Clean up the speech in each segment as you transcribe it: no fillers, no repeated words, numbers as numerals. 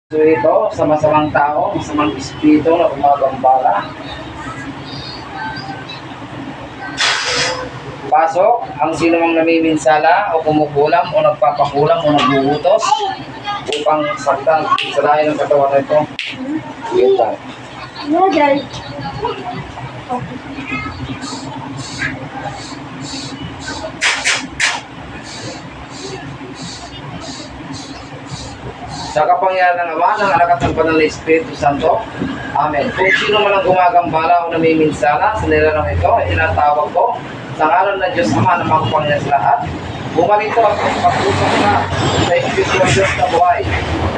So ito, sa masamang tao, masamang espiritu na gumagambala. Pasok ang sinumang namiminsala o kumukulam o nagpapakulam o nagbubutos upang saktan sa lahi ng katawan na ito. Ito. Sa kapangyarihan ng Ama, ng Anak at ng Banal na Espiritu Santo. Amen. Kung sino man ang gumagambala o namiminsala sa nilalang ito, inatawag ko sa ngalan ng Diyos Ama na makapangyarihan sa lahat. Bumalito at pag-usap na sa Espiritu ng Diyos na buhay.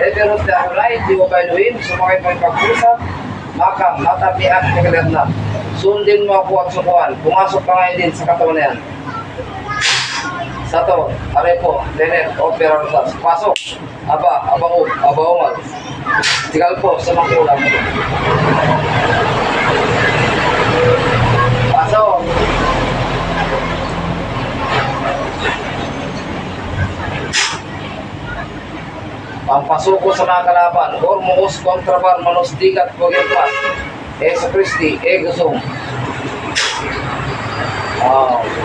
Reverend Dahuray, di mo ba Elohim, sumakay pa yung pag-usap, makang, matapian, nagalag na. Sundin mo ako at sukuhan. Pumasok ka ngayon din sa katawan na yan. Sato, arepo, tenet, opera, rotas. Pasok. Aba, abango, abaongal. Tigal po sa mangkulang. Pasok. Pampasuko sa mga kalaban. Ormuos, kontrabar, manos, digat, pagyapas. Yesu Christi, egusong.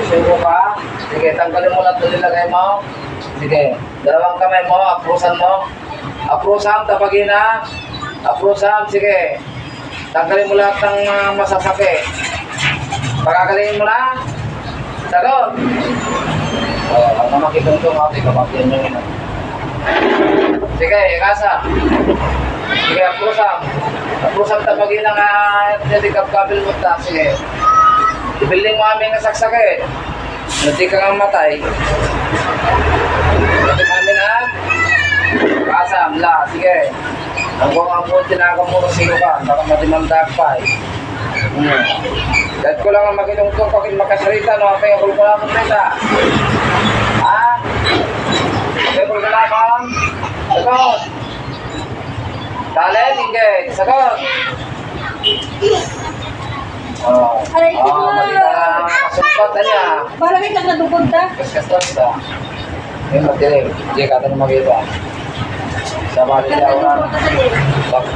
Susuko ka. Sige, tanggalin mo lang ito nilagay mo. Sige, dalawang kamay mo, aprusan mo. Aprusan, tapagin na. Aprusan, sige. Tanggalin mo lahat ng masasakit. Pagkagalingin mo na. Sagot. Ang mamakitong-tong ate, kapatid nyo yun. Sige, ikasa. Sige, aprusan. Aprusan, tapagin na nga. Kapil mo ta. Sige. Ibiling mo aming nasaksakit. Nanti ka nga matay. Nanti kami na. Kasam, la, sige. Hanggang ang buwan tinakam mo sino ka. Baka matimamdag pa eh. Dahil ko lang ang makinungtong pakit makasarita. No, kaya ko lang ang meta. Ha? Kaya ko lang ang sagot. Talent, hindi. Sagot. Aray ko Malita kasumpat na niya. Parang may kakadugod ta. Kaskas ta. Yung matilim. Hindi ka na makita. Sa bali niya wala.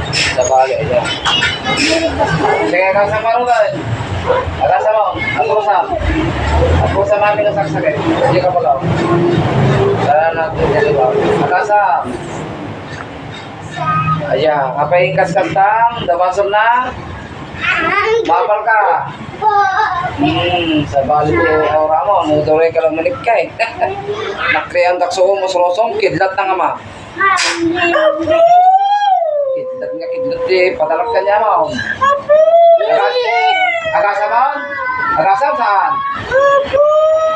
Sa bali niya. Sige, kasama rin ba? Kasama mo. Apurusam. Apurusam namin na saksakit. Hindi ka pala. Sana natin niya ba? Kasam. Ayan. Kapain kaskantang. Damasam na. Mapal ka. Sa bali ko aura mo, nutuloy ka lang manikay. Nakriyan takso mo surosong, kidlat ng ama. Kidlat nga kidlat eh, patalak ka niya mo. Agasam mo? Agasam saan?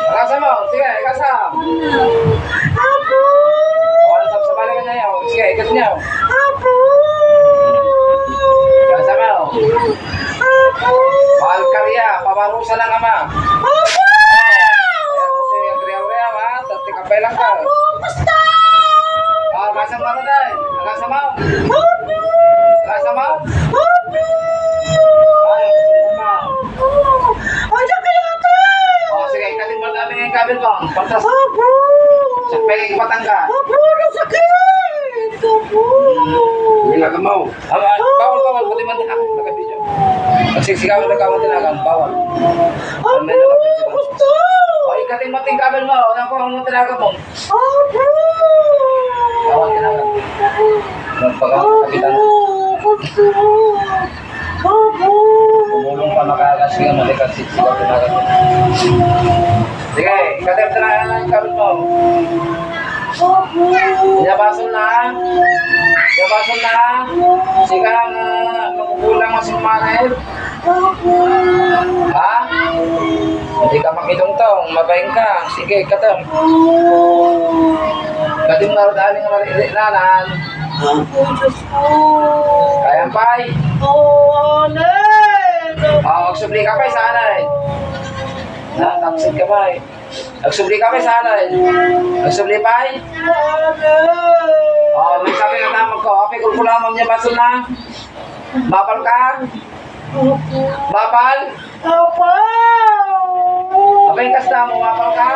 Agasam mo? Sige, agasam. Awan sa bali ka niya yun. Sige, ikat niya. Agasam mo? Mahal karya, pamarusa ng ama. Ayan, kriya-kriya ha, tati kapay lang ka. Agasam ka na dahil. Agasam mo? Agasam mo? Ay, agasam mo. Sige, ikatin mo namin yung kabel mo. Pantas. Sakpay kang patangga. Bilang mo. Bawal, pati man din ako. Naka-video. Nagsisigaw na kawan tinagan. Bawal. Ikatin mo ting kabel mo. Ano ko ang tinagan mo? Bawal tinagan. Nagpagkakapitan. Pumulong pa makakas ka. Malikat sigaw tinagan mo. Sige, ikatin mo tinagan ang kabel mo. Yabason na. Yabason na. Sige, makukulang mas umanay. Ha? Hindi ka makitong-tong. Mabayin ka. Sige, katam. Katim na rin daling malinanan. Kaya pa'y? Magsubli ka pa'y sana eh. Taksid ka pa'y. Nagsubli kami sa alay. Nagsubli pa ay? May sabi na tamag ko. Api kulkulamam niya basol na. Mapal ka? Mapal? Apay kasta mo, mapal ka?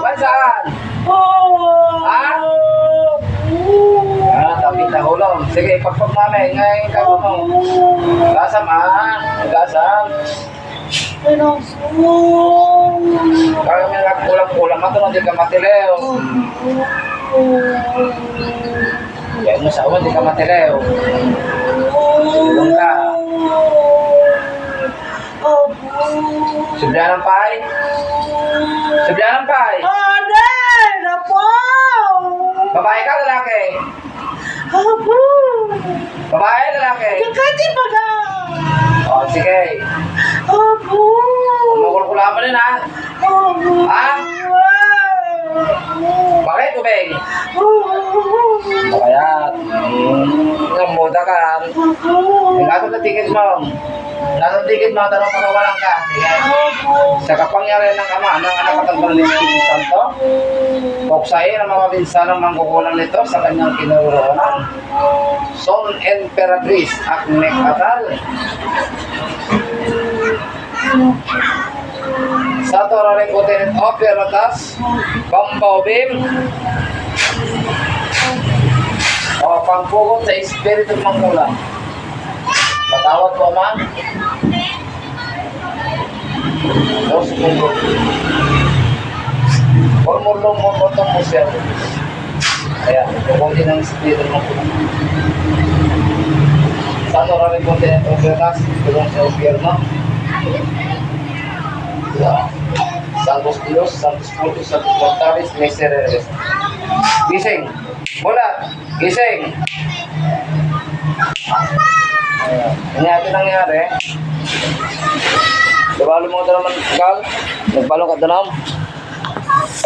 Wan saan? Ha? kita hulong. Sige, pagpagmamay, ngayon ka mo. Gasam gasam. Pero, Kaya may kulang-kulang, matulong di ka matilew. Yan mo sa uwan, di ka matilew. Tulong ka. Subyan ng pay. Subyan ng pay. Babae ka, lalaki? Babae, lalaki? O, sige. Kumukul-kulaman din, ha? Ha? Bakit, Kubeng? Bakayat. Ngamuda ka. Ingatan na ticket mo. Nasaan ticket mo, tanong panawalan ka. Sige. Sa kapangyarihan ng Ama, ng anak at ang Banal na Espiritu Santo, puksain ang mga minsanang mangkukulang nito sa kanyang kinaroroonan. Son Emperatriz Aknek Atal. Sa Torah Repotenet Operatas, Pampaubim, o pangpugot sa Espiritu Mangkulang. Patawad po, Ama. Dos segundo. Formulong mo botong mo siya. Ayan, kukunti ng Espiritu Mangkulang. Sa Torah Repotenet Operatas, tulong sa Opierno. Santos Dios, Santos Putos, Santos Mortalis, Misereres. Gising! Bulat! Gising! Ano natin nangyari? Nabalo mo ito naman, Kal? Nagbalong ka ito naman?